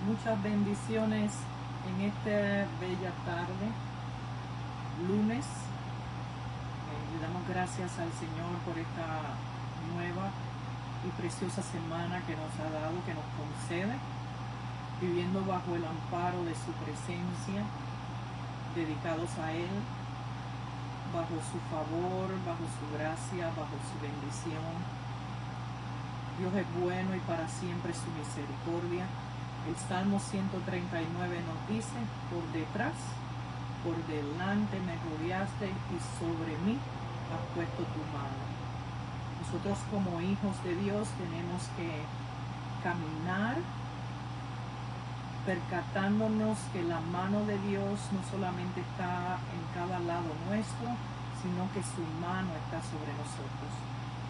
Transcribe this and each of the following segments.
Muchas bendiciones en esta bella tarde, lunes. Le damos gracias al Señor por esta nueva y preciosa semana que nos ha dado, que nos concede, viviendo bajo el amparo de su presencia, dedicados a Él, bajo su favor, bajo su gracia, bajo su bendición. Dios es bueno y para siempre su misericordia. El Salmo 139 nos dice: por detrás, por delante me rodeaste y sobre mí has puesto tu mano. Nosotros como hijos de Dios tenemos que caminar percatándonos que la mano de Dios no solamente está en cada lado nuestro, sino que su mano está sobre nosotros.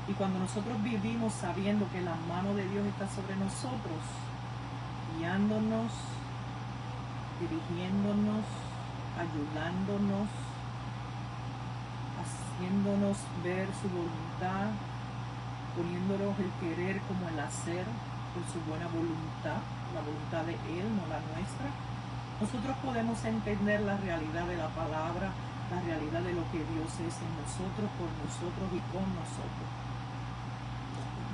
Y cuando nosotros vivimos sabiendo que la mano de Dios está sobre nosotros, guiándonos, dirigiéndonos, ayudándonos, haciéndonos ver su voluntad, poniéndonos el querer como el hacer por su buena voluntad, la voluntad de Él, no la nuestra, nosotros podemos entender la realidad de la palabra, la realidad de lo que Dios es en nosotros, por nosotros y con nosotros.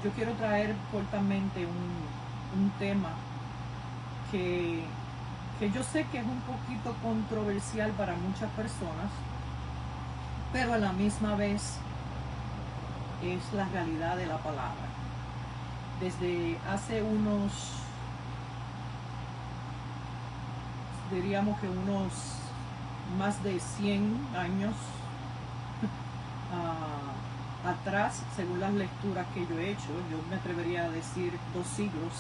Yo quiero traer cortamente un tema que yo sé que es un poquito controversial para muchas personas, pero a la misma vez es la realidad de la palabra. Desde hace diríamos que unos más de 100 años atrás, según las lecturas que yo he hecho, yo me atrevería a decir 2 siglos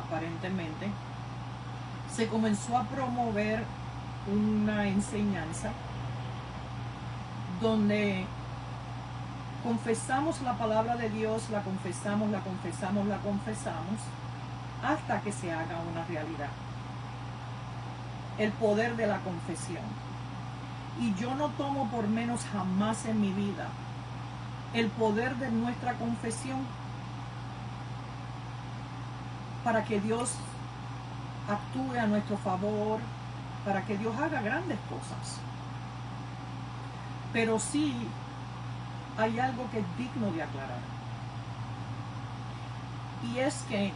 aparentemente, se comenzó a promover una enseñanza donde confesamos la palabra de Dios, la confesamos hasta que se haga una realidad. El poder de la confesión. Y yo no tomo por menos jamás en mi vida el poder de nuestra confesión para que Dios actúe a nuestro favor, para que Dios haga grandes cosas. Pero sí hay algo que es digno de aclarar. Y es que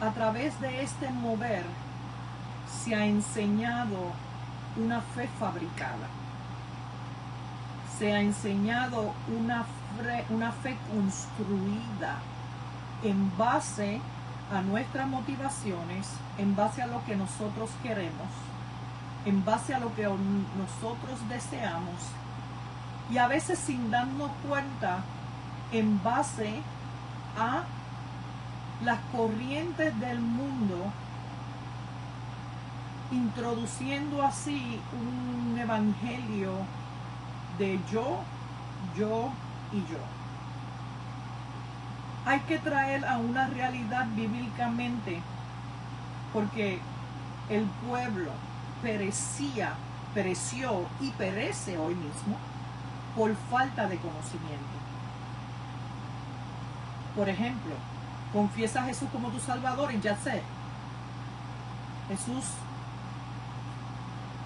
a través de este mover se ha enseñado una fe fabricada. Se ha enseñado una fe construida en base a nuestras motivaciones, en base a lo que nosotros queremos, en base a lo que nosotros deseamos, y a veces sin darnos cuenta, en base a las corrientes del mundo, introduciendo así un evangelio de yo y yo. Hay que traer a una realidad bíblicamente, porque el pueblo pereció y perece hoy mismo por falta de conocimiento. Por ejemplo, confiesa a Jesús como tu Salvador y ya sé. Jesús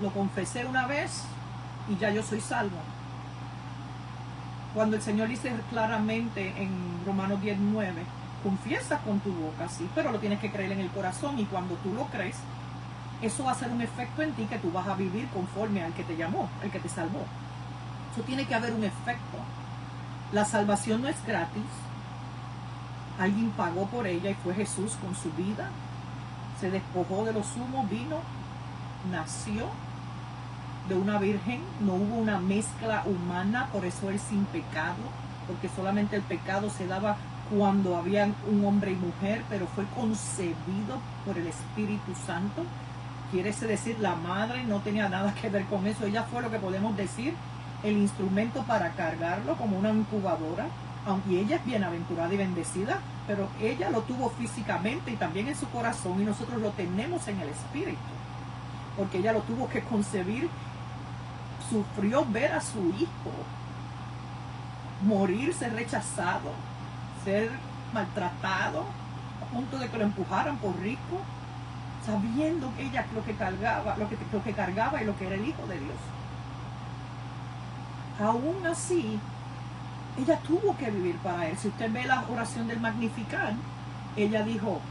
lo confesé una vez y ya yo soy salvo. Cuando el Señor dice claramente en Romanos 10:9, confiesa con tu boca, sí, pero lo tienes que creer en el corazón, y cuando tú lo crees, eso va a hacer un efecto en ti, que tú vas a vivir conforme al que te llamó, al que te salvó. Eso tiene que haber un efecto. La salvación no es gratis. Alguien pagó por ella y fue Jesús con su vida. Se despojó de lo sumo, vino, nació de una virgen, no hubo una mezcla humana, por eso es sin pecado, porque solamente el pecado se daba cuando había un hombre y mujer, pero fue concebido por el Espíritu Santo. Quiere decir, la madre no tenía nada que ver con eso, ella fue, lo que podemos decir, el instrumento para cargarlo, como una incubadora, aunque ella es bienaventurada y bendecida, pero ella lo tuvo físicamente y también en su corazón, y nosotros lo tenemos en el Espíritu, porque ella lo tuvo que concebir. Sufrió ver a su hijo morir, ser rechazado, ser maltratado, a punto de que lo empujaran por rico, sabiendo ella lo que cargaba, lo que cargaba y lo que era el Hijo de Dios. Aún así, ella tuvo que vivir para Él. Si usted ve la oración del Magnificat, ella dijo,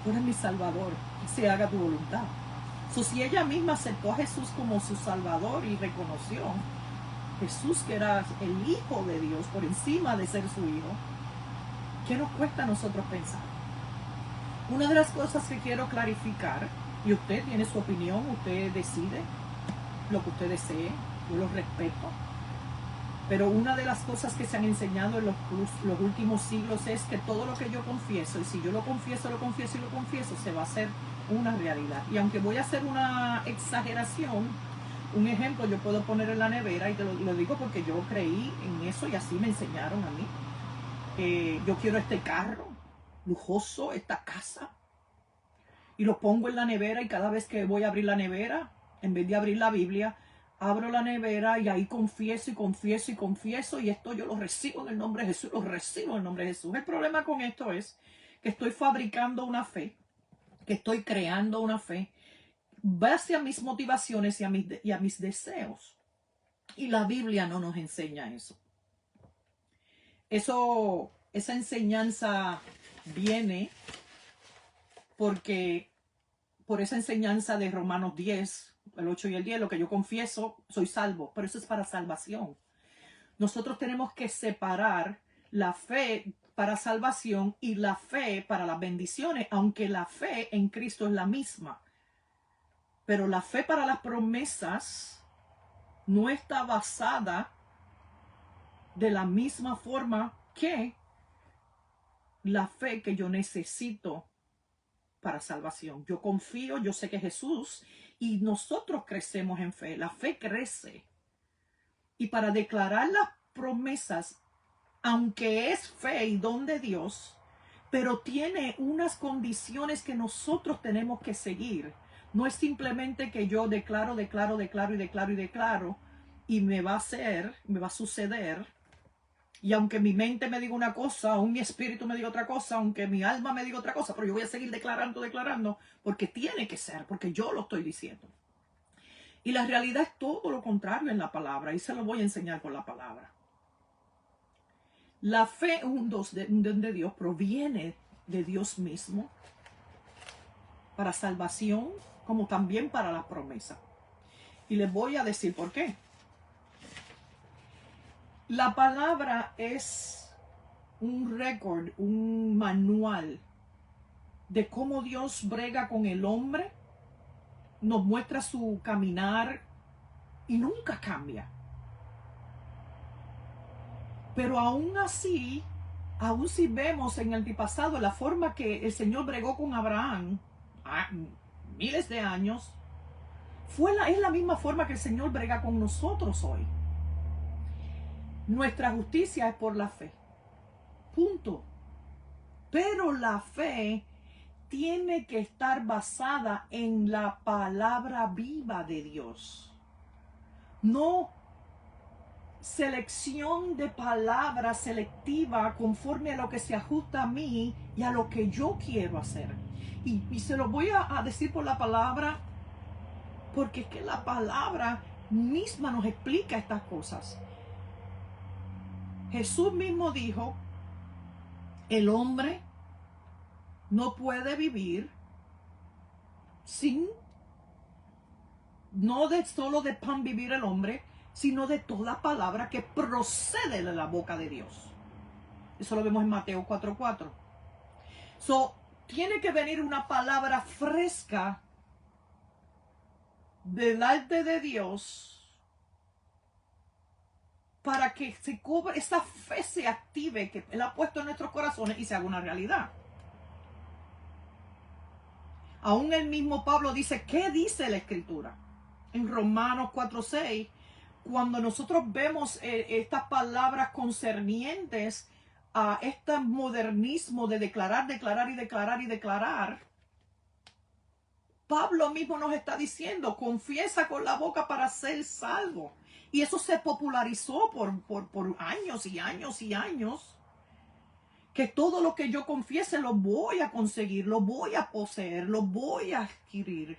tú eres mi Salvador, que se haga tu voluntad. Si ella misma aceptó a Jesús como su Salvador y reconoció Jesús que era el Hijo de Dios por encima de ser su Hijo, ¿qué nos cuesta a nosotros pensar? Una de las cosas que quiero clarificar, y usted tiene su opinión, usted decide lo que usted desee, yo lo respeto, pero una de las cosas que se han enseñado en los últimos siglos es que todo lo que yo confieso, y si yo lo confieso, se va a hacer una realidad. Y aunque voy a hacer una exageración, un ejemplo yo puedo poner en la nevera, y te lo digo porque yo creí en eso y así me enseñaron a mí. Yo quiero este carro lujoso, esta casa, y lo pongo en la nevera, y cada vez que voy a abrir la nevera, en vez de abrir la Biblia, abro la nevera y ahí confieso y confieso y confieso, y esto yo lo recibo en el nombre de Jesús, lo recibo en el nombre de Jesús. El problema con esto es que estoy fabricando una fe, que estoy creando una fe base a mis motivaciones y a mis deseos. Y la Biblia no nos enseña eso. Esa enseñanza viene porque por esa enseñanza de Romanos 10, el 8 y el 10, lo que yo confieso, soy salvo, pero eso es para salvación. Nosotros tenemos que separar la fe para salvación y la fe para las bendiciones, aunque la fe en Cristo es la misma. Pero la fe para las promesas no está basada de la misma forma que la fe que yo necesito para salvación. Yo confío, yo sé que Jesús, y nosotros crecemos en fe. La fe crece. Y para declarar las promesas, aunque es fe y don de Dios, pero tiene unas condiciones que nosotros tenemos que seguir. No es simplemente que yo declaro y me va a suceder. Y aunque mi mente me diga una cosa, aún mi espíritu me diga otra cosa, aunque mi alma me diga otra cosa, pero yo voy a seguir declarando, porque tiene que ser, porque yo lo estoy diciendo. Y la realidad es todo lo contrario en la palabra, y se lo voy a enseñar con la palabra. La fe, un don de Dios, proviene de Dios mismo para salvación, como también para la promesa. Y les voy a decir por qué. La palabra es un récord, un manual de cómo Dios brega con el hombre, nos muestra su caminar y nunca cambia. Pero aún así, aún si vemos en el antepasado la forma que el Señor bregó con Abraham, miles de años, es la misma forma que el Señor brega con nosotros hoy. Nuestra justicia es por la fe. Punto. Pero la fe tiene que estar basada en la palabra viva de Dios. No selección de palabras selectiva conforme a lo que se ajusta a mí y a lo que yo quiero hacer. Y se lo voy a decir por la palabra, porque es que la palabra misma nos explica estas cosas. Jesús mismo dijo, el hombre no puede vivir no solo de pan vivir el hombre, sino de toda palabra que procede de la boca de Dios. Eso lo vemos en Mateo 4:4. Tiene que venir una palabra fresca delante de Dios para que esa fe se active que Él ha puesto en nuestros corazones y se haga una realidad. Aún el mismo Pablo dice, ¿qué dice la Escritura? En Romanos 4:6, cuando nosotros vemos estas palabras concernientes a este modernismo de declarar, Pablo mismo nos está diciendo, confiesa con la boca para ser salvo. Y eso se popularizó por años y años y años. que todo lo que yo confiese lo voy a conseguir, lo voy a poseer, lo voy a adquirir.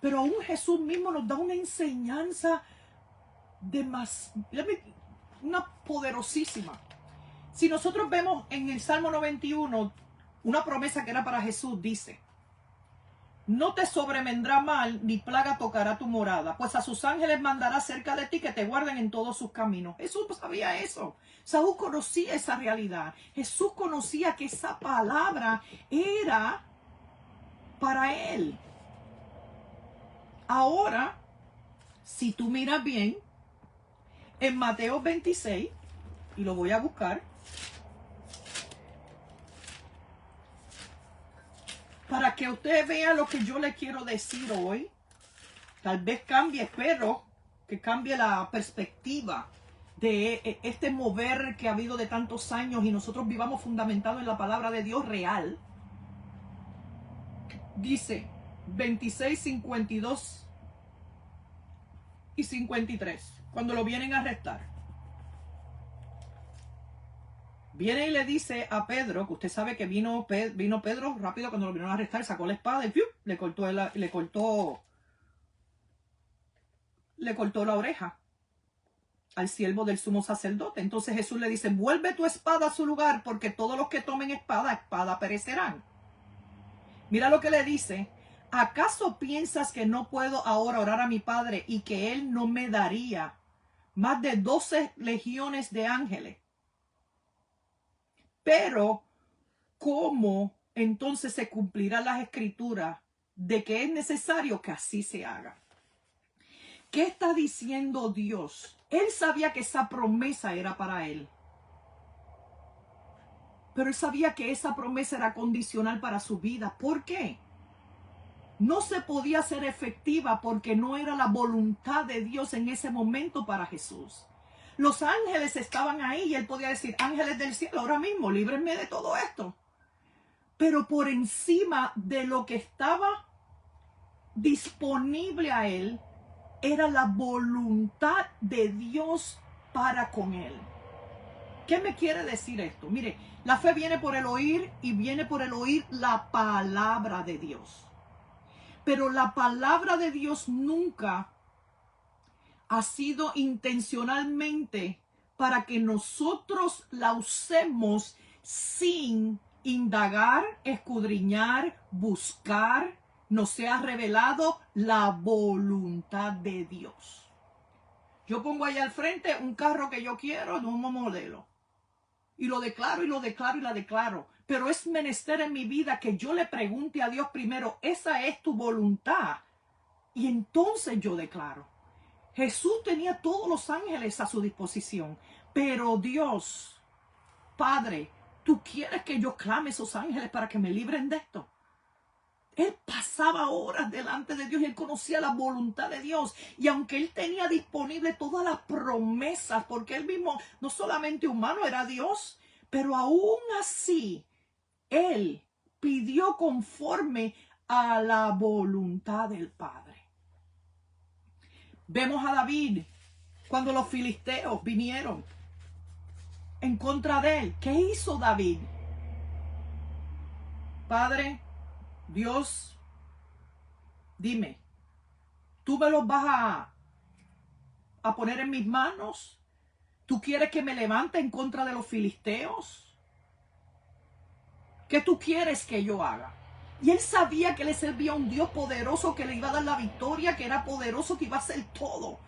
Pero aún Jesús mismo nos da una enseñanza una poderosísima. Si nosotros vemos en el Salmo 91, una promesa que era para Jesús, dice: no te sobrevendrá mal, ni plaga tocará tu morada, pues a sus ángeles mandará cerca de ti que te guarden en todos sus caminos. Jesús sabía eso. Saúl conocía esa realidad. Jesús conocía que esa palabra era para él. Ahora, si tú miras bien, en Mateo 26, y lo voy a buscar, para que usted vea lo que yo le quiero decir hoy. Tal vez cambie, espero que cambie la perspectiva de este mover que ha habido de tantos años y nosotros vivamos fundamentados en la palabra de Dios real. Dice 26, 52 y 53, cuando lo vienen a arrestar. Viene y le dice a Pedro, que usted sabe que vino Pedro rápido cuando lo vinieron a arrestar, sacó la espada y le cortó la oreja al siervo del sumo sacerdote. Entonces Jesús le dice: vuelve tu espada a su lugar, porque todos los que tomen espada perecerán. Mira lo que le dice: ¿acaso piensas que no puedo ahora orar a mi Padre y que Él no me daría más de 12 legiones de ángeles? Pero, ¿cómo entonces se cumplirán las escrituras de que es necesario que así se haga? ¿Qué está diciendo Dios? Él sabía que esa promesa era para él. Pero él sabía que esa promesa era condicional para su vida. ¿Por qué? No se podía hacer efectiva porque no era la voluntad de Dios en ese momento para Jesús. Los ángeles estaban ahí y él podía decir: ángeles del cielo, ahora mismo, líbrenme de todo esto. Pero por encima de lo que estaba disponible a él, era la voluntad de Dios para con él. ¿Qué me quiere decir esto? Mire, la fe viene por el oír y viene por el oír la palabra de Dios. Pero la palabra de Dios nunca ha sido intencionalmente para que nosotros la usemos sin indagar, escudriñar, buscar. Nos sea revelado la voluntad de Dios. Yo pongo ahí al frente un carro que yo quiero de un modelo. Y lo declaro y lo declaro y la declaro. Pero es menester en mi vida que yo le pregunte a Dios primero: ¿esa es tu voluntad? Y entonces yo declaro. Jesús tenía todos los ángeles a su disposición. Pero Dios, Padre, ¿tú quieres que yo clame a esos ángeles para que me libren de esto? Él pasaba horas delante de Dios y él conocía la voluntad de Dios. Y aunque él tenía disponible todas las promesas, porque él mismo no solamente humano era Dios, pero aún así él pidió conforme a la voluntad del Padre. Vemos a David cuando los filisteos vinieron en contra de él. ¿Qué hizo David? Padre, Dios, dime, ¿tú me los vas a poner en mis manos? ¿Tú quieres que me levante en contra de los filisteos? ¿Qué tú quieres que yo haga? Y él sabía que le servía a un Dios poderoso que le iba a dar la victoria, que era poderoso, que iba a hacer todo.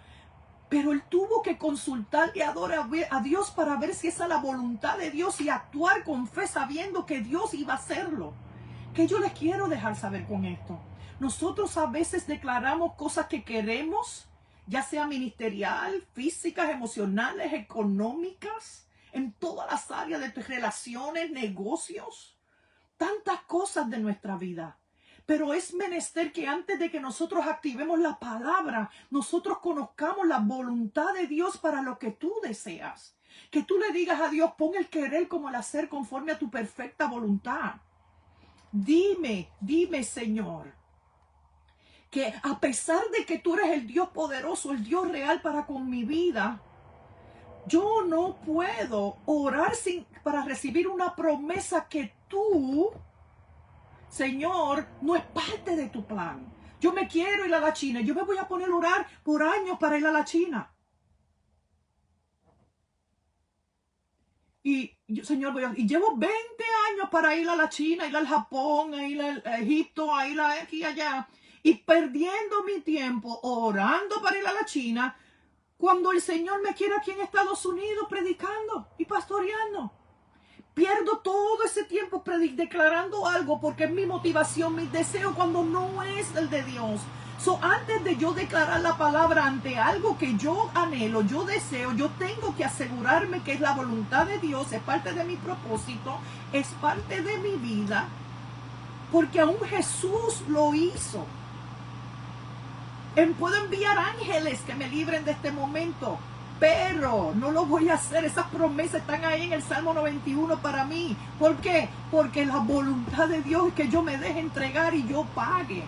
Pero él tuvo que consultar y adorar a Dios para ver si esa es la voluntad de Dios y actuar con fe sabiendo que Dios iba a hacerlo. ¿Qué yo les quiero dejar saber con esto? Nosotros a veces declaramos cosas que queremos, ya sea ministerial, físicas, emocionales, económicas, en todas las áreas de tus relaciones, negocios, tantas cosas de nuestra vida. Pero es menester que antes de que nosotros activemos la palabra, nosotros conozcamos la voluntad de Dios para lo que tú deseas. Que tú le digas a Dios: pon el querer como el hacer conforme a tu perfecta voluntad. Dime, Señor, que a pesar de que tú eres el Dios poderoso, el Dios real para con mi vida, Yo no puedo orar para recibir una promesa que tú, Señor, no es parte de tu plan. Yo me quiero ir a la China. Yo me voy a poner a orar por años para ir a la China. Y yo, Señor, y llevo 20 años para ir a la China, ir al Japón, a ir a Egipto, a ir aquí y allá. Y perdiendo mi tiempo orando para ir a la China, cuando el Señor me quiere aquí en Estados Unidos predicando y pastoreando. Pierdo todo ese tiempo declarando algo porque es mi motivación, mi deseo, cuando no es el de Dios. Antes de yo declarar la palabra ante algo que yo anhelo, yo deseo, yo tengo que asegurarme que es la voluntad de Dios, es parte de mi propósito, es parte de mi vida, porque aún Jesús lo hizo. Puedo enviar ángeles que me libren de este momento, pero no lo voy a hacer. Esas promesas están ahí en el Salmo 91 para mí. ¿Por qué? Porque la voluntad de Dios es que yo me deje entregar y yo pague.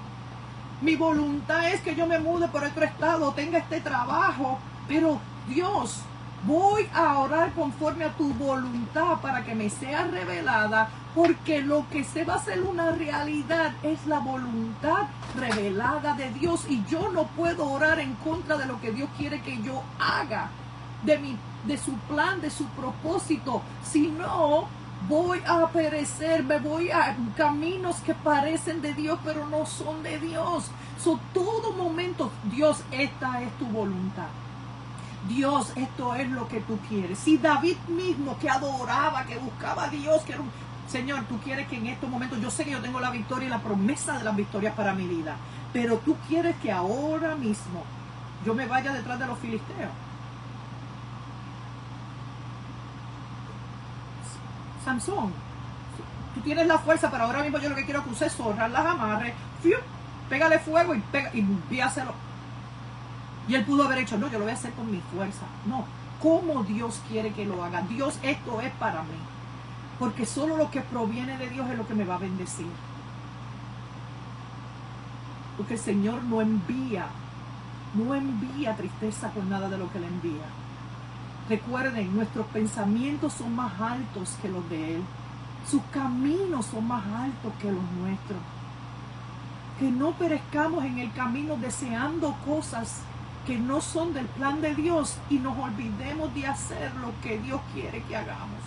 Mi voluntad es que yo me mude por otro estado, tenga este trabajo, pero Dios, voy a orar conforme a tu voluntad para que me sea revelada, porque lo que se va a hacer una realidad es la voluntad revelada de Dios, y yo no puedo orar en contra de lo que Dios quiere que yo haga, de su plan, de su propósito. Si no, voy a perecer, me voy a caminos que parecen de Dios, pero no son de Dios. Todo momento, Dios, esta es tu voluntad. Dios, esto es lo que tú quieres. Si David mismo, que adoraba, que buscaba a Dios, que era un Señor, tú quieres que en estos momentos, yo sé que yo tengo la victoria y la promesa de las victorias para mi vida, pero tú quieres que ahora mismo yo me vaya detrás de los filisteos. Sansón, tú tienes la fuerza, pero ahora mismo yo lo que quiero que uses zorras, las amarres, pégale fuego y envíaselo. Y él pudo haber hecho, no, yo lo voy a hacer con mi fuerza. No, ¿cómo Dios quiere que lo haga? Dios, esto es para mí. Porque solo lo que proviene de Dios es lo que me va a bendecir. Porque el Señor no envía tristeza por nada de lo que le envía. Recuerden, nuestros pensamientos son más altos que los de Él. Sus caminos son más altos que los nuestros. Que no perezcamos en el camino deseando cosas que no son del plan de Dios y nos olvidemos de hacer lo que Dios quiere que hagamos.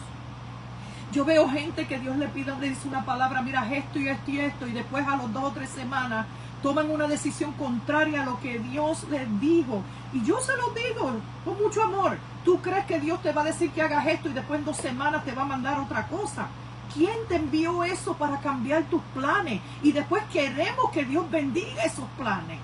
Yo veo gente que Dios le dice una palabra, mira, esto y esto y esto, y después a las 2 o 3 semanas toman una decisión contraria a lo que Dios les dijo. Y yo se lo digo con mucho amor. ¿Tú crees que Dios te va a decir que hagas esto y después en 2 semanas te va a mandar otra cosa? ¿Quién te envió eso para cambiar tus planes? Y después queremos que Dios bendiga esos planes.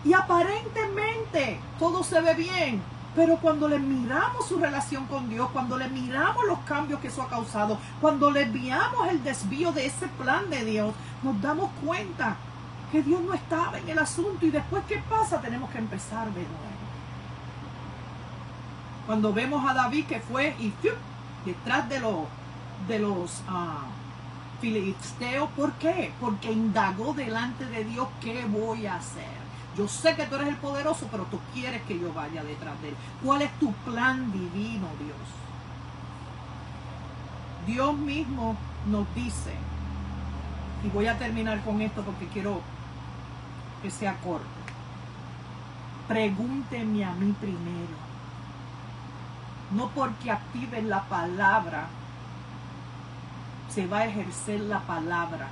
Y aparentemente todo se ve bien. Pero cuando le miramos su relación con Dios, cuando le miramos los cambios que eso ha causado, cuando le veamos el desvío de ese plan de Dios, nos damos cuenta que Dios no estaba en el asunto. Y después, ¿qué pasa? Tenemos que empezar de nuevo. Cuando vemos a David que fue y detrás de los filisteos, ¿por qué? Porque indagó delante de Dios, ¿qué voy a hacer? Yo sé que tú eres el poderoso, pero tú quieres que yo vaya detrás de él. ¿Cuál es tu plan divino, Dios? Dios mismo nos dice, y voy a terminar con esto porque quiero que sea corto. Pregúnteme a mí primero. No porque activen la palabra se va a ejercer la palabra,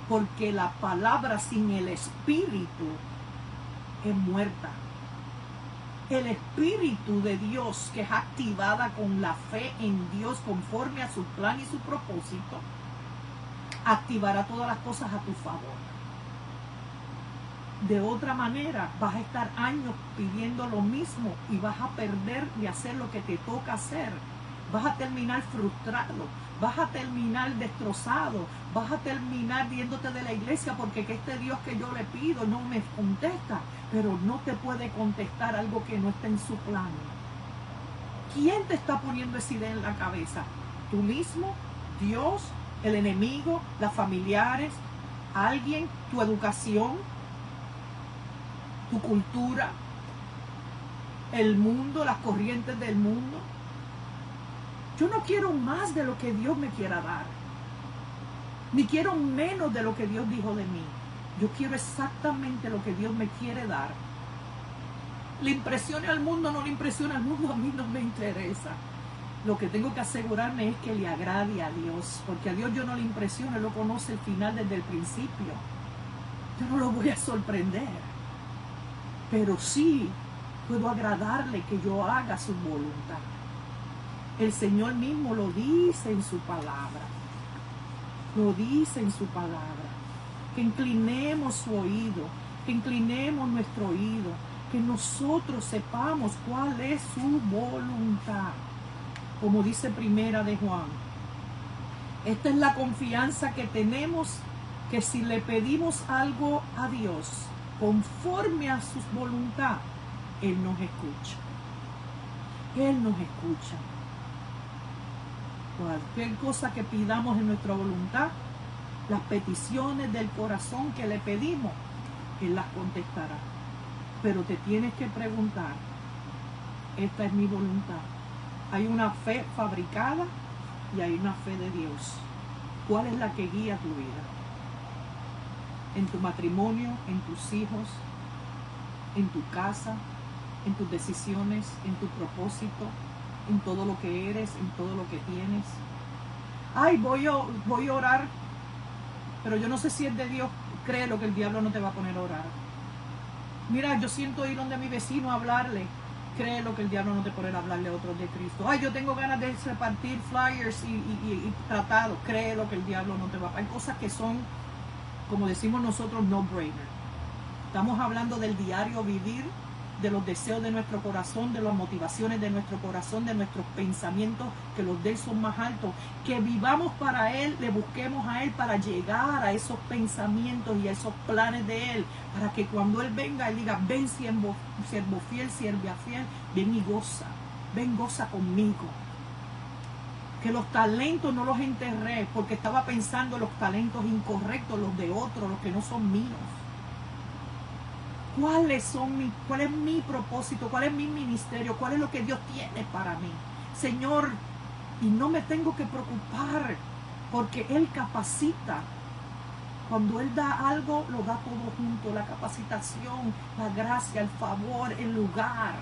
porque la palabra sin el Espíritu es muerta. El Espíritu de Dios, que es activada con la fe en Dios conforme a su plan y su propósito, activará todas las cosas a tu favor. De otra manera, vas a estar años pidiendo lo mismo y vas a perder de hacer lo que te toca hacer. Vas a terminar frustrado, vas a terminar destrozado, vas a terminar yéndote de la iglesia porque que este Dios que yo le pido no me contesta, pero no te puede contestar algo que no está en su plan. ¿Quién te está poniendo esa idea en la cabeza? ¿Tú mismo? ¿Dios? ¿El enemigo? ¿Las familiares? ¿Alguien? ¿Tu educación? ¿Tu cultura? el mundo, las corrientes del mundo. Yo no quiero más de lo que Dios me quiera dar, ni quiero menos de lo que Dios dijo de mí. Yo quiero exactamente lo que Dios me quiere dar. Le impresione al mundo, no le impresiona al mundo, a mí no me interesa. Lo que tengo que asegurarme es que le agrade a Dios, porque a Dios yo no le impresiono, Él lo conoce el final desde el principio. Yo no lo voy a sorprender, pero sí puedo agradarle que yo haga su voluntad. El Señor mismo lo dice en su palabra. Lo dice en su palabra. Que inclinemos su oído, que inclinemos nuestro oído, que nosotros sepamos cuál es su voluntad. Como dice Primera de Juan. Esta es la confianza que tenemos, que si le pedimos algo a Dios conforme a su voluntad, Él nos escucha. Él nos escucha. Cualquier cosa que pidamos en nuestra voluntad, las peticiones del corazón que le pedimos, Él las contestará. Pero te tienes que preguntar, esta es mi voluntad. Hay una fe fabricada y hay una fe de Dios. ¿Cuál es la que guía tu vida? En tu matrimonio, en tus hijos, en tu casa, en tus decisiones, en tu propósito, en todo lo que eres, en todo lo que tienes. Ay, voy a orar, pero yo no sé si es de Dios. Créelo que el diablo no te va a poner a orar. Mira, yo siento ir donde mi vecino a hablarle. Créelo que el diablo no te pone a hablarle a otros de Cristo. Ay, yo tengo ganas de repartir flyers y tratados. Créelo que el diablo no te va a... Hay cosas que son, como decimos nosotros, no-brainer. Estamos hablando del diario vivir, de los deseos de nuestro corazón, de las motivaciones de nuestro corazón, de nuestros pensamientos, que los de Él son más altos. Que vivamos para Él, le busquemos a Él para llegar a esos pensamientos y a esos planes de Él, para que cuando Él venga, Él diga, ven siervo fiel, sierva fiel, ven y goza, ven goza conmigo. Que los talentos no los enterré, porque estaba pensando en los talentos incorrectos, los de otros, los que no son míos. ¿Cuál es mi propósito? ¿Cuál es mi ministerio? ¿Cuál es lo que Dios tiene para mí? Señor, y no me tengo que preocupar, porque Él capacita. Cuando Él da algo, lo da todo junto, la capacitación, la gracia, el favor, el lugar.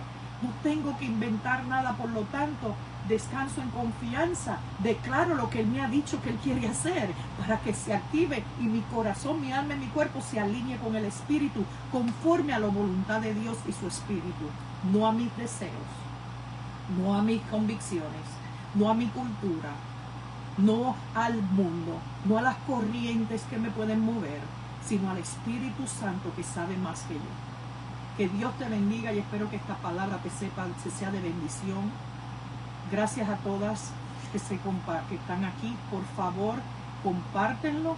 No tengo que inventar nada, por lo tanto, descanso en confianza, declaro lo que Él me ha dicho que Él quiere hacer, para que se active y mi corazón, mi alma y mi cuerpo se alinee con el Espíritu, conforme a la voluntad de Dios y su Espíritu, no a mis deseos, no a mis convicciones, no a mi cultura, no al mundo, no a las corrientes que me pueden mover, sino al Espíritu Santo que sabe más que yo. Que Dios te bendiga y espero que esta palabra te sea de bendición. Gracias a todas que están aquí. Por favor, compártenlo.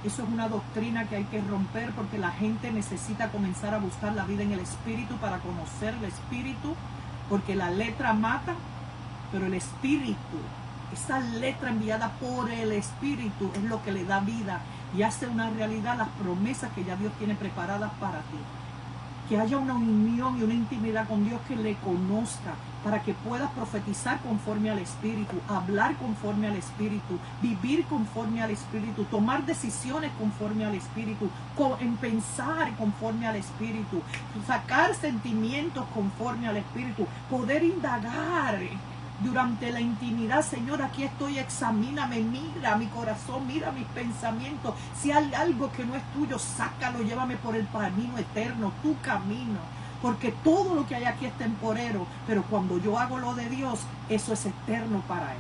Eso es una doctrina que hay que romper, porque la gente necesita comenzar a buscar la vida en el Espíritu para conocer el Espíritu, porque la letra mata, pero el Espíritu, esa letra enviada por el Espíritu, es lo que le da vida y hace una realidad las promesas que ya Dios tiene preparadas para ti. Que haya una unión y una intimidad con Dios, que le conozca, para que puedas profetizar conforme al Espíritu, hablar conforme al Espíritu, vivir conforme al Espíritu, tomar decisiones conforme al Espíritu, en pensar conforme al Espíritu, sacar sentimientos conforme al Espíritu, poder indagar durante la intimidad. Señor, aquí estoy, examíname, mira mi corazón, mira mis pensamientos. Si hay algo que no es tuyo, sácalo, llévame por el camino eterno, tu camino. Porque todo lo que hay aquí es temporero, pero cuando yo hago lo de Dios, eso es eterno para Él.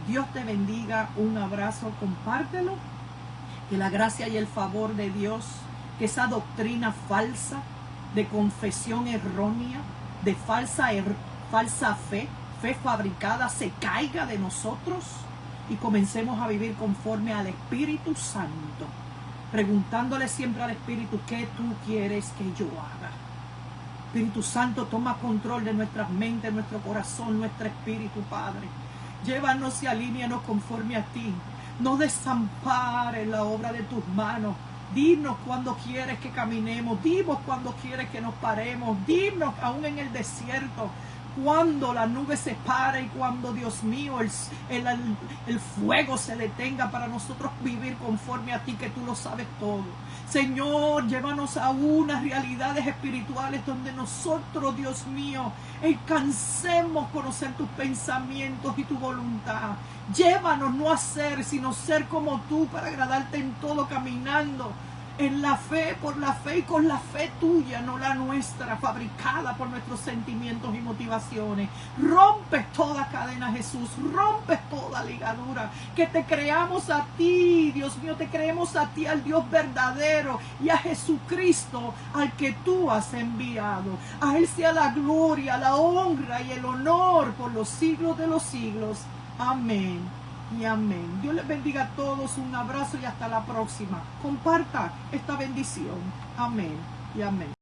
Dios te bendiga, un abrazo, compártelo. Que la gracia y el favor de Dios, que esa doctrina falsa, de confesión errónea, de falsa fe fabricada, se caiga de nosotros y comencemos a vivir conforme al Espíritu Santo, preguntándole siempre al Espíritu, ¿qué tú quieres que yo haga? Espíritu Santo, toma control de nuestras mentes, nuestro corazón, nuestro espíritu, Padre. Llévanos y alíneanos conforme a ti. No desampares la obra de tus manos. Dinos cuando quieres que caminemos, dinos cuando quieres que nos paremos, dinos aún en el desierto, cuando la nube se para y cuando, Dios mío, el fuego se detenga para nosotros vivir conforme a ti, que tú lo sabes todo. Señor, llévanos a unas realidades espirituales donde nosotros, Dios mío, alcancemos conocer tus pensamientos y tu voluntad. Llévanos no a ser, sino ser como tú, para agradarte en todo, caminando en la fe, por la fe y con la fe tuya, no la nuestra, fabricada por nuestros sentimientos y motivaciones. Rompes toda cadena, Jesús, rompes toda ligadura, que te creamos a ti, Dios mío, te creemos a ti, al Dios verdadero, y a Jesucristo, al que tú has enviado. A Él sea la gloria, la honra y el honor por los siglos de los siglos. Amén y amén. Dios les bendiga a todos, un abrazo y hasta la próxima. Comparta esta bendición. Amén y amén.